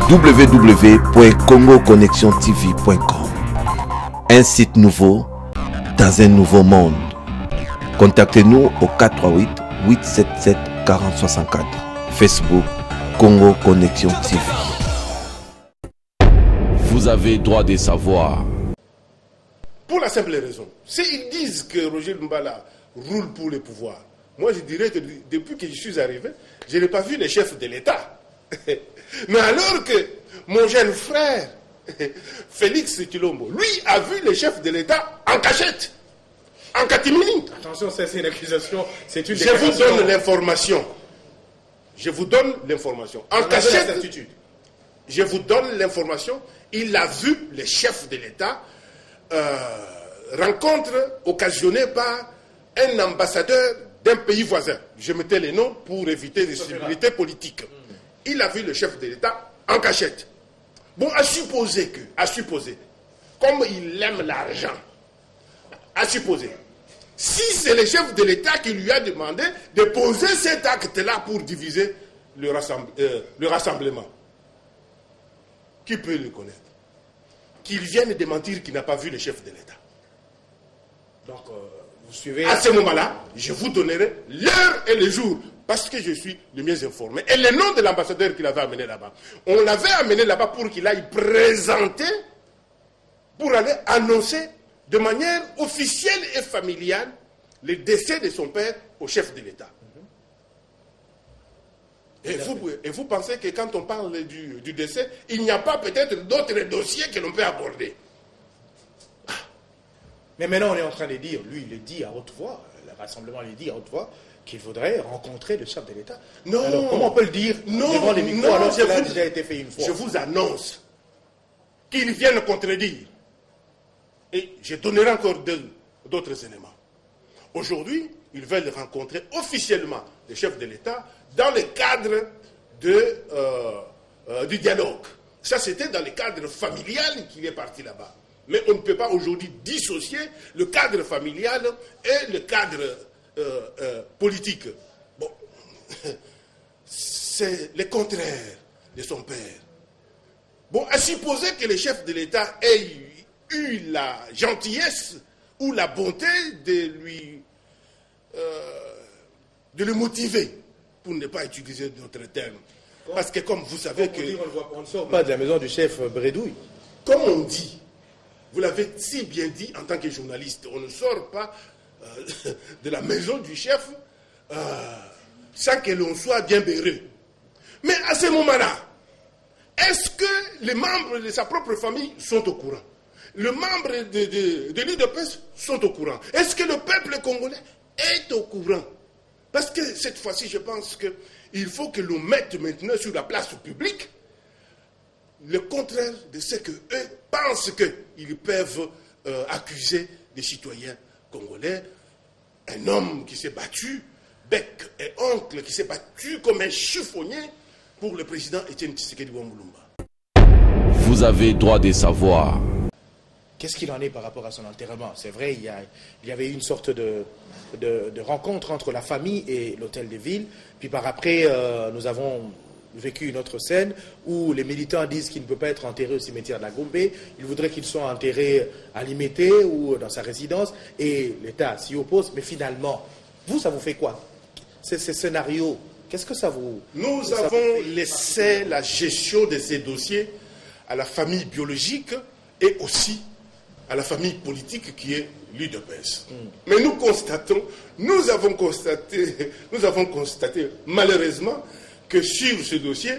www.congoconnexiontv.com. Un site nouveau dans un nouveau monde. Contactez-nous au 438 877 4064. Facebook Congo Connexion TV. Vous avez droit de savoir. Pour la simple raison, s'ils disent que Roger Mbala roule pour le pouvoir, moi je dirais que depuis que je suis arrivé, je n'ai pas vu les chefs de l'État. Mais alors que mon jeune frère, Félix Tshilombo, lui a vu les chefs de l'État en cachette, en catimini. Attention, c'est une accusation, c'est une Je vous donne l'information. Je vous donne l'information. En cachette, je vous donne l'information. Il a vu les chefs de l'État, rencontre occasionnée par un ambassadeur d'un pays voisin. Je mettais les noms pour éviter des civilités politiques. Il a vu le chef de l'État en cachette. Bon, à supposer, comme il aime l'argent, à supposer, si c'est le chef de l'État qui lui a demandé de poser cet acte-là pour diviser le rassemblement, qui peut le connaître? Qu'il vienne démentir qu'il n'a pas vu le chef de l'État. Donc, vous suivez... À ce moment-là, je vous donnerai l'heure et le jour, parce que je suis le mieux informé. Et le nom de l'ambassadeur qu'il avait amené là-bas. On l'avait amené là-bas pour qu'il aille présenter, pour aller annoncer de manière officielle et familiale le décès de son père au chef de l'État. Et vous pensez que quand on parle du décès, il n'y a pas peut-être d'autres dossiers que l'on peut aborder? Mais maintenant, on est en train de dire, lui, il le dit à haute voix, le rassemblement le dit à haute voix, qu'il faudrait rencontrer le chef de l'État. Non. Alors, comment on peut le dire devant les micros alors que cela a déjà été fait une fois? Je vous annonce qu'ils viennent contredire. Et je donnerai encore d'autres éléments. Aujourd'hui, ils veulent rencontrer officiellement le chef de l'État dans le cadre du dialogue. Ça, c'était dans le cadre familial qu'il est parti là-bas. Mais on ne peut pas aujourd'hui dissocier le cadre familial et le cadre politique. Bon, c'est le contraire de son père. Bon, à supposer que le chef de l'État ait eu la gentillesse ou la bonté de le motiver, pour ne pas utiliser d'autres termes. Parce que comme vous savez que... On ne sort pas de la maison du chef Bredouille. Comme on dit, vous l'avez si bien dit en tant que journaliste, on ne sort pas de la maison du chef sans que l'on soit bien béreux. Mais à ce moment-là, est-ce que les membres de sa propre famille sont au courant? Les membres de l'UDPS sont au courant? Est-ce que le peuple congolais est au courant? Parce que cette fois-ci, je pense qu'il faut que l'on mette maintenant sur la place publique le contraire de ce qu'eux pensent qu'ils peuvent accuser des citoyens congolais. Un homme qui s'est battu, bec et oncle, qui s'est battu comme un chiffonnier pour le président Étienne Tshisekedi Wambulumba. Vous avez droit de savoir. Qu'est-ce qu'il en est par rapport à son enterrement? C'est vrai, il y avait une sorte de rencontre entre la famille et l'hôtel de ville. Puis par après, nous avons vécu une autre scène où les militants disent qu'il ne peut pas être enterré au cimetière de la Gombe. Ils voudraient qu'il soit enterré à Limité ou dans sa résidence. Et l'État s'y oppose. Mais finalement, vous, ça vous fait quoi? Ces scénarios, qu'est-ce que ça vous... Nous avons laissé la gestion de ces dossiers à la famille biologique et aussi à la famille politique qui est l'UDPS. Mais nous avons constaté malheureusement que sur ce dossier,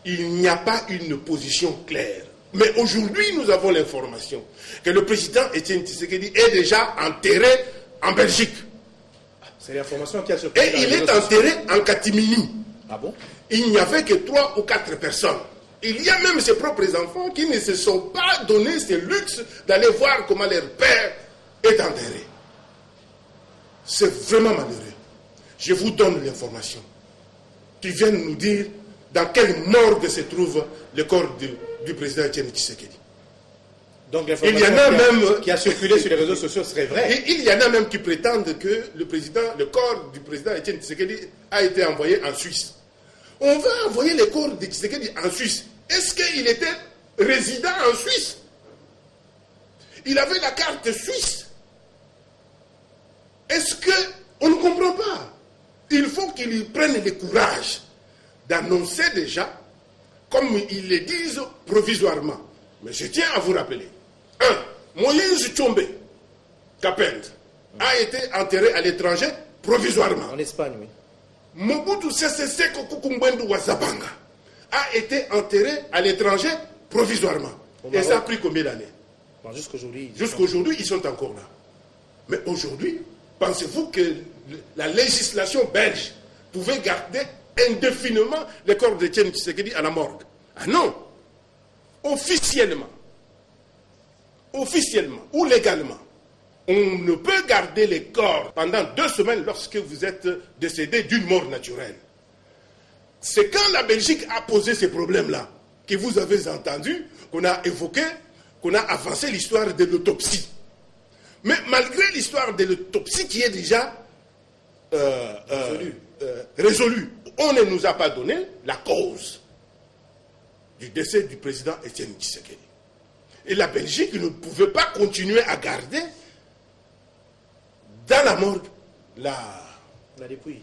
il n'y a pas une position claire. Mais aujourd'hui, nous avons l'information que le président Étienne Tshisekedi est déjà enterré en Belgique. C'est l'information qui a surpris. Et il est enterré en catimini. Ah bon? Il n'y avait que 3 ou 4 personnes. Il y a même ses propres enfants qui ne se sont pas donné ce luxe d'aller voir comment leur père est enterré. C'est vraiment malheureux. Je vous donne l'information. Qui viennent nous dire dans quelle morgue se trouve le corps du président Étienne Tshisekedi. Donc l'information qui a circulé sur les réseaux sociaux serait vraie. Et il y en a même qui prétendent que le corps du président Étienne Tshisekedi a été envoyé en Suisse. On va envoyer les corps de Tshisekedi en Suisse. Est-ce qu'il était résident en Suisse? Il avait la carte suisse. Est-ce qu'on ne comprend pas? Il faut qu'il prenne le courage d'annoncer déjà, comme ils le disent provisoirement. Mais je tiens à vous rappeler. 1. Moïse Tshombe Kapend a été enterré à l'étranger provisoirement. En Espagne, oui. Mobutu Sese Seko Kukumbwendu Wazabanga a été enterré à l'étranger provisoirement. Et ça a pris combien d'années? Jusqu'aujourd'hui. Jusqu'aujourd'hui, ils sont encore là. Mais aujourd'hui, pensez-vous que la législation belge pouvait garder indéfiniment les corps de Etienne Tshisekedi à la morgue? Ah non! Officiellement ou légalement, on ne peut garder les corps pendant 2 semaines lorsque vous êtes décédé d'une mort naturelle. C'est quand la Belgique a posé ces problèmes-là que vous avez entendu, qu'on a évoqué, qu'on a avancé l'histoire de l'autopsie. Mais malgré l'histoire de l'autopsie qui est déjà résolue, on ne nous a pas donné la cause du décès du président Etienne Tshisekedi. Et la Belgique ne pouvait pas continuer à garder dans la morgue la dépouille.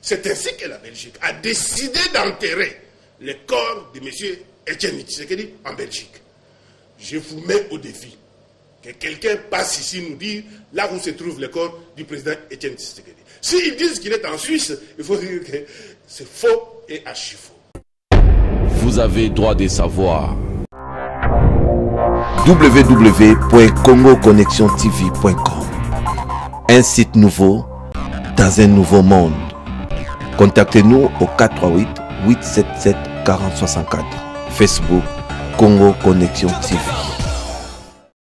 C'est ainsi que la Belgique a décidé d'enterrer le corps de M. Etienne Tshisekedi en Belgique. Je vous mets au défi que quelqu'un passe ici nous dire là où se trouve le corps du président Etienne Tshisekedi. S'ils disent qu'il est en Suisse, il faut dire que c'est faux et archi faux. Vous avez droit de savoir. www.congoconnexiontv.com. Un site nouveau dans un nouveau monde. Contactez-nous au 438 877 4064. Facebook Congo Connexion TV.